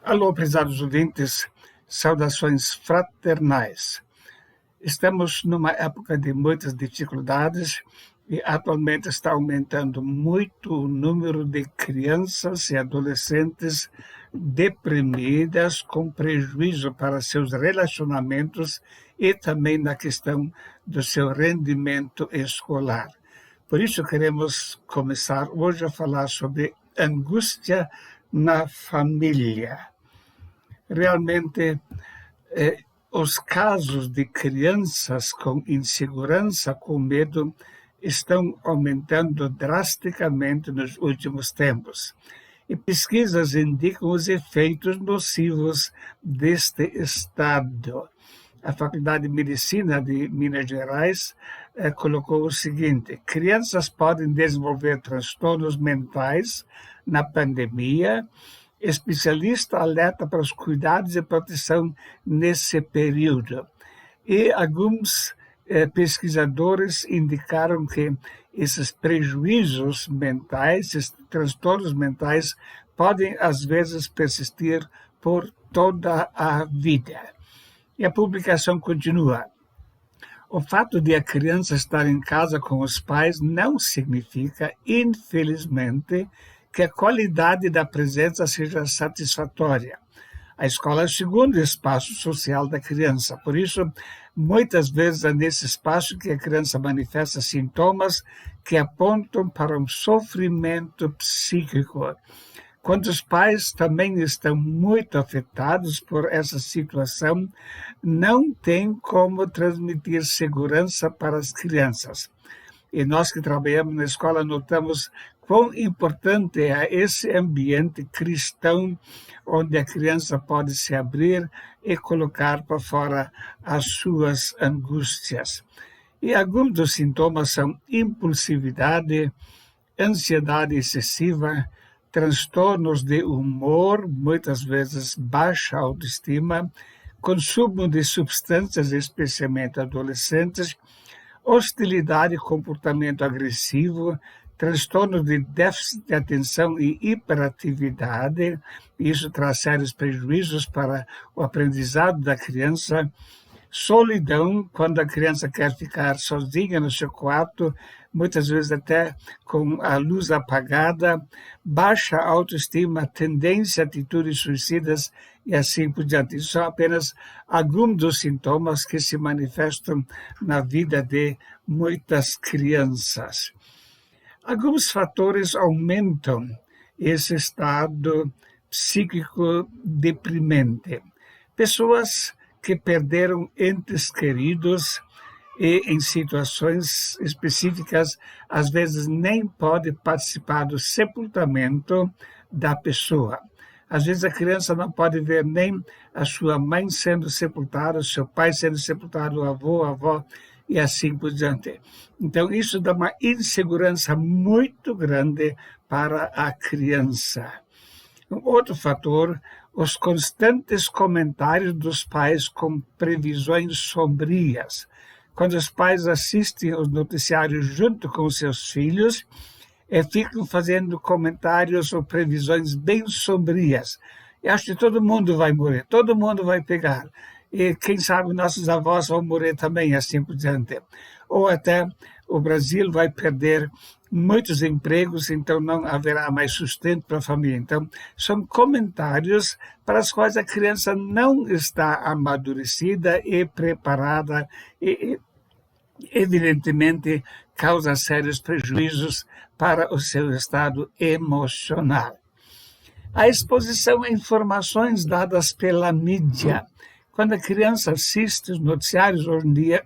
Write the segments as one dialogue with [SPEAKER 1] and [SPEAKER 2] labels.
[SPEAKER 1] Alô, prezados ouvintes, saudações fraternais. Estamos numa época de muitas dificuldades e atualmente está aumentando muito o número de crianças e adolescentes deprimidas com prejuízo para seus relacionamentos e também na questão do seu rendimento escolar. Por isso queremos começar hoje a falar sobre angústia na família. Realmente, os casos de crianças com insegurança, com medo, estão aumentando drasticamente nos últimos tempos. E pesquisas indicam os efeitos nocivos deste estado. A Faculdade de Medicina de Minas Gerais colocou o seguinte: crianças podem desenvolver transtornos mentais na pandemia. Especialista alerta para os cuidados e proteção nesse período. E alguns pesquisadores indicaram que esses prejuízos mentais, esses transtornos mentais, podem às vezes persistir por toda a vida. E a publicação continua. O fato de a criança estar em casa com os pais não significa, infelizmente, que a qualidade da presença seja satisfatória. A escola é o segundo espaço social da criança, por isso, muitas vezes é nesse espaço que a criança manifesta sintomas que apontam para um sofrimento psíquico. Quando os pais também estão muito afetados por essa situação, não tem como transmitir segurança para as crianças. E nós que trabalhamos na escola notamos quão importante é esse ambiente cristão onde a criança pode se abrir e colocar para fora as suas angústias. E alguns dos sintomas são impulsividade, ansiedade excessiva, transtornos de humor, muitas vezes baixa autoestima, consumo de substâncias, especialmente adolescentes, hostilidade e comportamento agressivo, transtorno de déficit de atenção e hiperatividade. Isso traz sérios prejuízos para o aprendizado da criança. Solidão, quando a criança quer ficar sozinha no seu quarto, muitas vezes até com a luz apagada, baixa autoestima, tendência a atitudes suicidas e assim por diante. Isso são apenas alguns dos sintomas que se manifestam na vida de muitas crianças. Alguns fatores aumentam esse estado psíquico deprimente. Pessoas que perderam entes queridos e em situações específicas, às vezes nem pode participar do sepultamento da pessoa. Às vezes a criança não pode ver nem a sua mãe sendo sepultada, o seu pai sendo sepultado, o avô, a avó, e assim por diante. Então, isso dá uma insegurança muito grande para a criança. Um outro fator, os constantes comentários dos pais com previsões sombrias. Quando os pais assistem os noticiários junto com os seus filhos, ficam fazendo comentários ou previsões bem sombrias. Eu acho que todo mundo vai morrer, todo mundo vai pegar. E quem sabe nossos avós vão morrer também, assim por diante. Ou até o Brasil vai perder muitos empregos, então não haverá mais sustento para a família. Então, são comentários para os quais a criança não está amadurecida e preparada e, evidentemente, causa sérios prejuízos para o seu estado emocional. A exposição a informações dadas pela mídia. Quando a criança assiste os noticiários hoje em dia,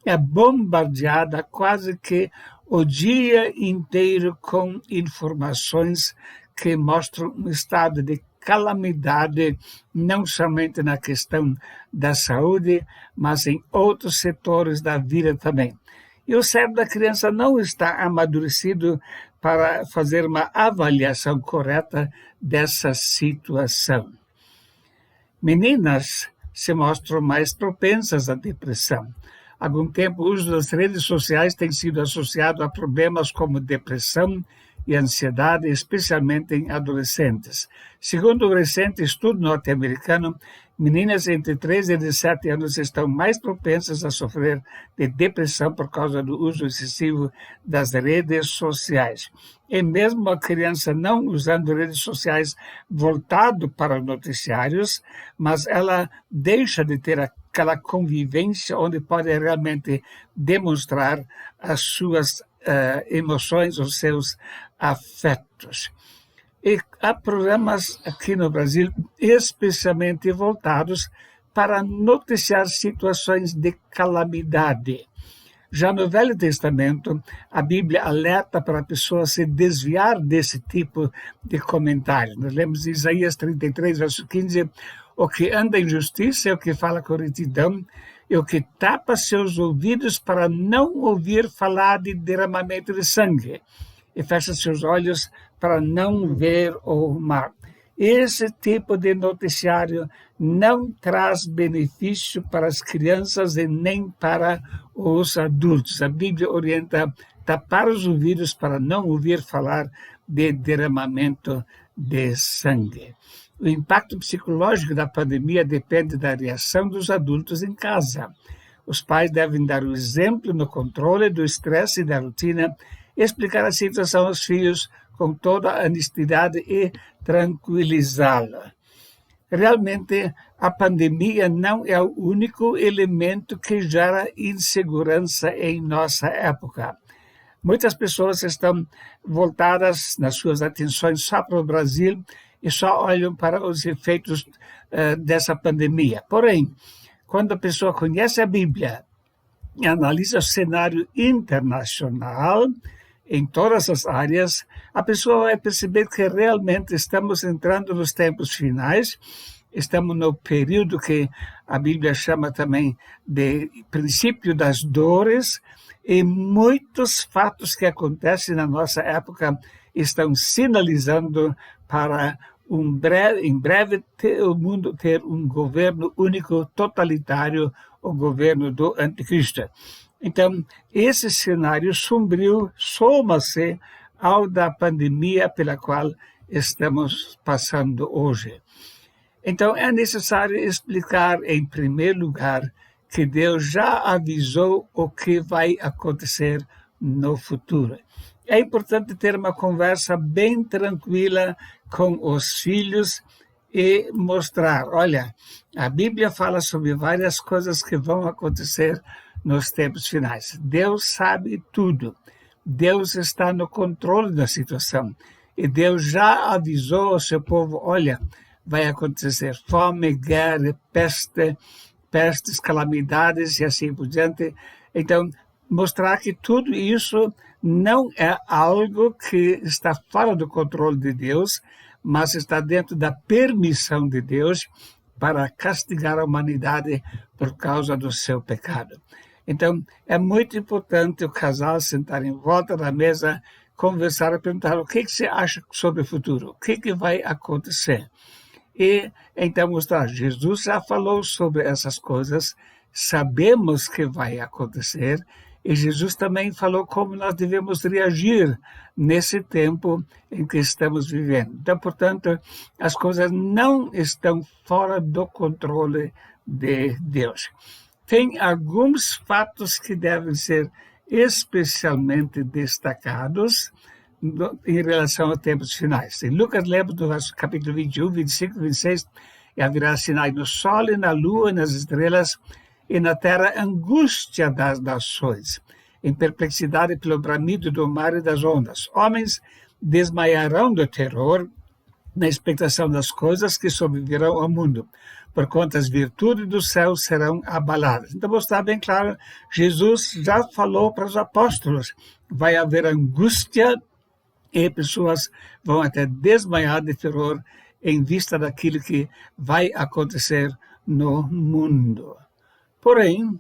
[SPEAKER 1] é bombardeada quase que o dia inteiro com informações que mostram um estado de calamidade, não somente na questão da saúde, mas em outros setores da vida também. E o cérebro da criança não está amadurecido para fazer uma avaliação correta dessa situação. Meninas se mostram mais propensas à depressão. Há algum tempo, o uso das redes sociais tem sido associado a problemas como depressão, e ansiedade, especialmente em adolescentes. Segundo o recente estudo norte-americano, meninas entre 3 e 17 anos estão mais propensas a sofrer de depressão por causa do uso excessivo das redes sociais. E mesmo a criança não usando redes sociais voltado para os noticiários, mas ela deixa de ter aquela convivência onde pode realmente demonstrar as suas emoções, os seus afetos. E há programas aqui no Brasil especialmente voltados para noticiar situações de calamidade. Já no Velho Testamento, a Bíblia alerta para a pessoa se desviar desse tipo de comentário. Nós lemos Isaías 33, verso 15, o que anda em justiça é o que fala com retidão, e o que tapa seus ouvidos para não ouvir falar de derramamento de sangue, e fecha seus olhos para não ver o mal. Esse tipo de noticiário não traz benefício para as crianças e nem para os adultos. A Bíblia orienta tapar os ouvidos para não ouvir falar de derramamento de sangue. O impacto psicológico da pandemia depende da reação dos adultos em casa. Os pais devem dar o exemplo no controle do estresse e da rotina, explicar a situação aos filhos com toda a honestidade e tranquilizá-la. Realmente, a pandemia não é o único elemento que gera insegurança em nossa época. Muitas pessoas estão voltadas nas suas atenções só para o Brasil e só olham para os efeitos dessa pandemia. Porém, quando a pessoa conhece a Bíblia e analisa o cenário internacional, em todas as áreas, a pessoa vai perceber que realmente estamos entrando nos tempos finais, estamos no período que a Bíblia chama também de princípio das dores, e muitos fatos que acontecem na nossa época estão sinalizando para em breve o mundo ter um governo único, totalitário, o governo do anticristo. Então, esse cenário sombrio soma-se ao da pandemia pela qual estamos passando hoje. Então, é necessário explicar, em primeiro lugar, que Deus já avisou o que vai acontecer no futuro. É importante ter uma conversa bem tranquila com os filhos e mostrar, olha, a Bíblia fala sobre várias coisas que vão acontecer nos tempos finais. Deus sabe tudo. Deus está no controle da situação. E Deus já avisou ao seu povo, olha, vai acontecer fome, guerra, pestes, calamidades e assim por diante. Então, mostrar que tudo isso não é algo que está fora do controle de Deus, mas está dentro da permissão de Deus para castigar a humanidade por causa do seu pecado. Então, é muito importante o casal sentar em volta da mesa, conversar e perguntar o que você acha sobre o futuro, o que vai acontecer. E então mostrar, Jesus já falou sobre essas coisas, sabemos que vai acontecer, e Jesus também falou como nós devemos reagir nesse tempo em que estamos vivendo. Então, portanto, as coisas não estão fora do controle de Deus. Tem alguns fatos que devem ser especialmente destacados em relação aos tempos finais. Em Lucas, lemos no capítulo 21, 25 e 26, e haverá sinais no sol e na lua e nas estrelas, e na terra angústia das nações, em perplexidade pelo bramido do mar e das ondas. Homens desmaiarão do terror na expectação das coisas que sobrevirão ao mundo, porquanto as virtudes do céu serão abaladas. Então, vou estar bem claro, Jesus já falou para os apóstolos, vai haver angústia e pessoas vão até desmaiar de terror em vista daquilo que vai acontecer no mundo. Porém,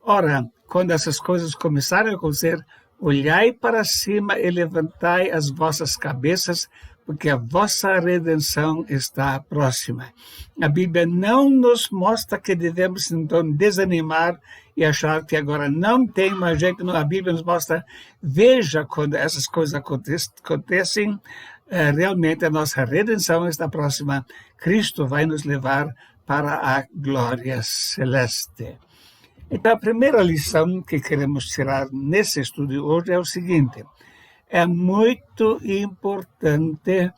[SPEAKER 1] ora, quando essas coisas começarem a acontecer, olhai para cima e levantai as vossas cabeças, porque a vossa redenção está próxima. A Bíblia não nos mostra que devemos, então, desanimar e achar que agora não tem mais jeito. Não, a Bíblia nos mostra, veja quando essas coisas acontecem, realmente a nossa redenção está próxima. Cristo vai nos levar para a glória celeste. Então, a primeira lição que queremos tirar nesse estudo hoje é o seguinte: é muito importante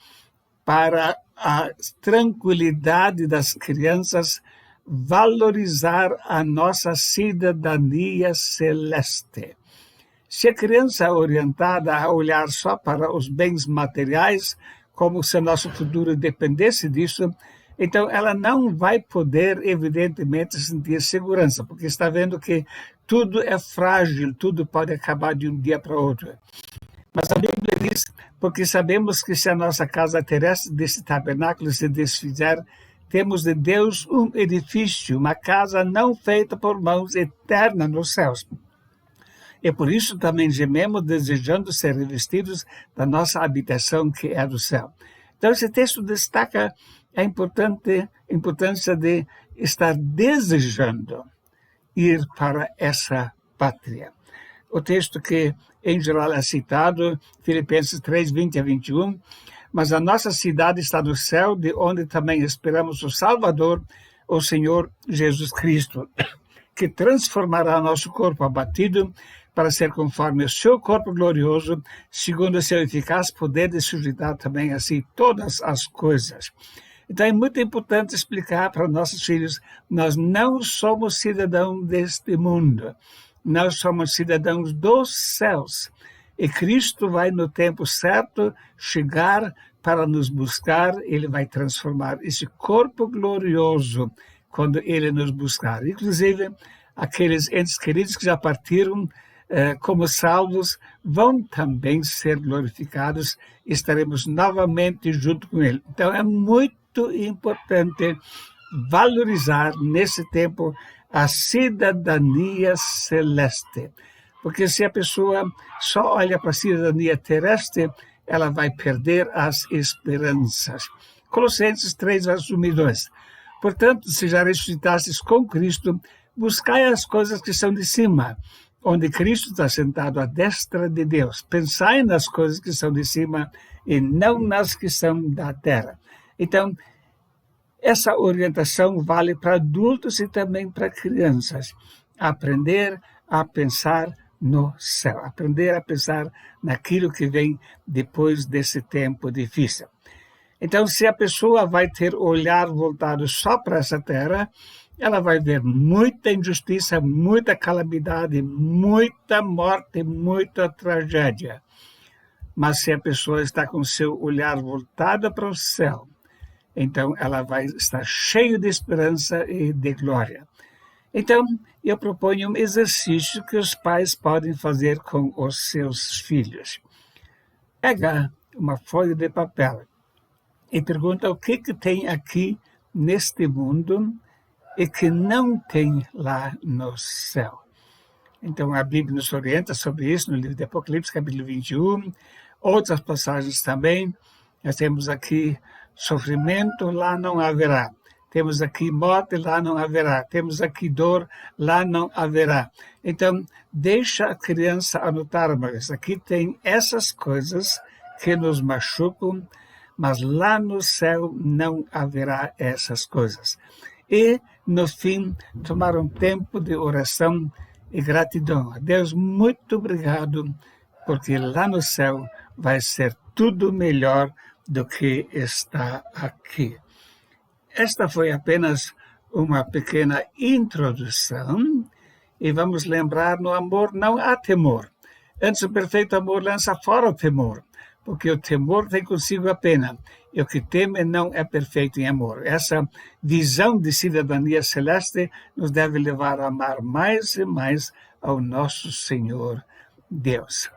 [SPEAKER 1] para a tranquilidade das crianças valorizar a nossa cidadania celeste. Se a criança é orientada a olhar só para os bens materiais, como se nosso futuro dependesse disso, então ela não vai poder, evidentemente, sentir segurança, porque está vendo que tudo é frágil, tudo pode acabar de um dia para outro. Mas a Bíblia diz, porque sabemos que se a nossa casa terrestre desse tabernáculo se desfizer, temos de Deus um edifício, uma casa não feita por mãos, eterna nos céus. E por isso também gememos, desejando ser revestidos da nossa habitação que é do céu. Então esse texto destaca a importância de estar desejando ir para essa pátria. O texto que em geral é citado, Filipenses 3, 20 a 21, mas a nossa cidade está no céu, de onde também esperamos o Salvador, o Senhor Jesus Cristo, que transformará nosso corpo abatido para ser conforme o seu corpo glorioso, segundo o seu eficaz poder de sujeitar também a si todas as coisas. Então é muito importante explicar para nossos filhos, nós não somos cidadãos deste mundo, nós somos cidadãos dos céus. E Cristo vai no tempo certo chegar para nos buscar, ele vai transformar esse corpo glorioso quando ele nos buscar. Inclusive, aqueles entes queridos que já partiram como salvos vão também ser glorificados, estaremos novamente junto com ele. Então é muito importante valorizar nesse tempo a cidadania celeste, porque se a pessoa só olha para a cidadania terrestre, ela vai perder as esperanças. Colossenses 3, verso 1 e 2. Portanto, se já ressuscitastes com Cristo, buscai as coisas que são de cima, onde Cristo está sentado à destra de Deus. Pensai nas coisas que são de cima e não nas que são da terra. Então, essa orientação vale para adultos e também para crianças. Aprender a pensar no céu, aprender a pensar naquilo que vem depois desse tempo difícil. Então, se a pessoa vai ter o olhar voltado só para essa terra, ela vai ver muita injustiça, muita calamidade, muita morte, muita tragédia. Mas se a pessoa está com seu olhar voltado para o céu, então ela vai estar cheia de esperança e de glória. Então, eu proponho um exercício que os pais podem fazer com os seus filhos. Pega uma folha de papel e pergunta o que tem aqui neste mundo e que não tem lá no céu. Então, a Bíblia nos orienta sobre isso no livro de Apocalipse, capítulo 21, outras passagens também. Nós temos aqui sofrimento, lá não haverá. Temos aqui morte, lá não haverá. Temos aqui dor, lá não haverá. Então, deixa a criança anotar, mas aqui tem essas coisas que nos machucam, mas lá no céu não haverá essas coisas. E, no fim, tomar um tempo de oração e gratidão. Deus, muito obrigado, porque lá no céu vai ser tudo melhor do que está aqui. Esta foi apenas uma pequena introdução e vamos lembrar, no amor não há temor. Antes, o perfeito amor lança fora o temor, porque o temor tem consigo a pena, e o que teme não é perfeito em amor. Essa visão de cidadania celeste nos deve levar a amar mais e mais ao nosso Senhor Deus.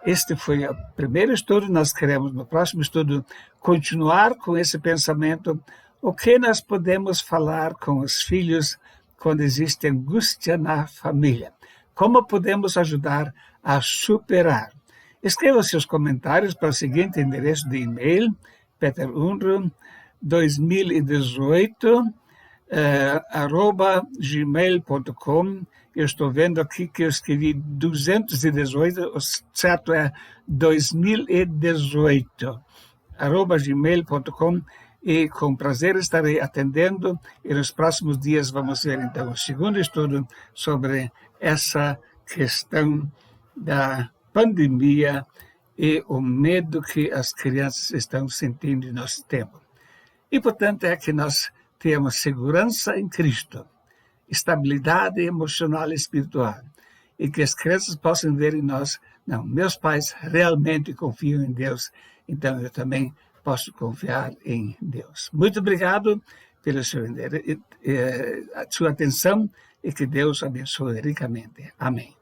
[SPEAKER 1] Este foi o primeiro estudo. Nós queremos, no próximo estudo, continuar com esse pensamento. O que nós podemos falar com os filhos quando existe angústia na família? Como podemos ajudar a superar? Escreva seus comentários para o seguinte endereço de e-mail: peterunro2018 @gmail.com. Eu estou vendo aqui que eu escrevi 218, o certo é 2018, @gmail.com, e com prazer estarei atendendo, e nos próximos dias vamos ver então o segundo estudo sobre essa questão da pandemia e o medo que as crianças estão sentindo em nosso tempo. E, portanto, é que nós temos segurança em Cristo, estabilidade emocional e espiritual, e que as crianças possam ver em nós: não, meus pais realmente confiam em Deus, então eu também posso confiar em Deus. Muito obrigado pela sua atenção, e que Deus abençoe ricamente. Amém.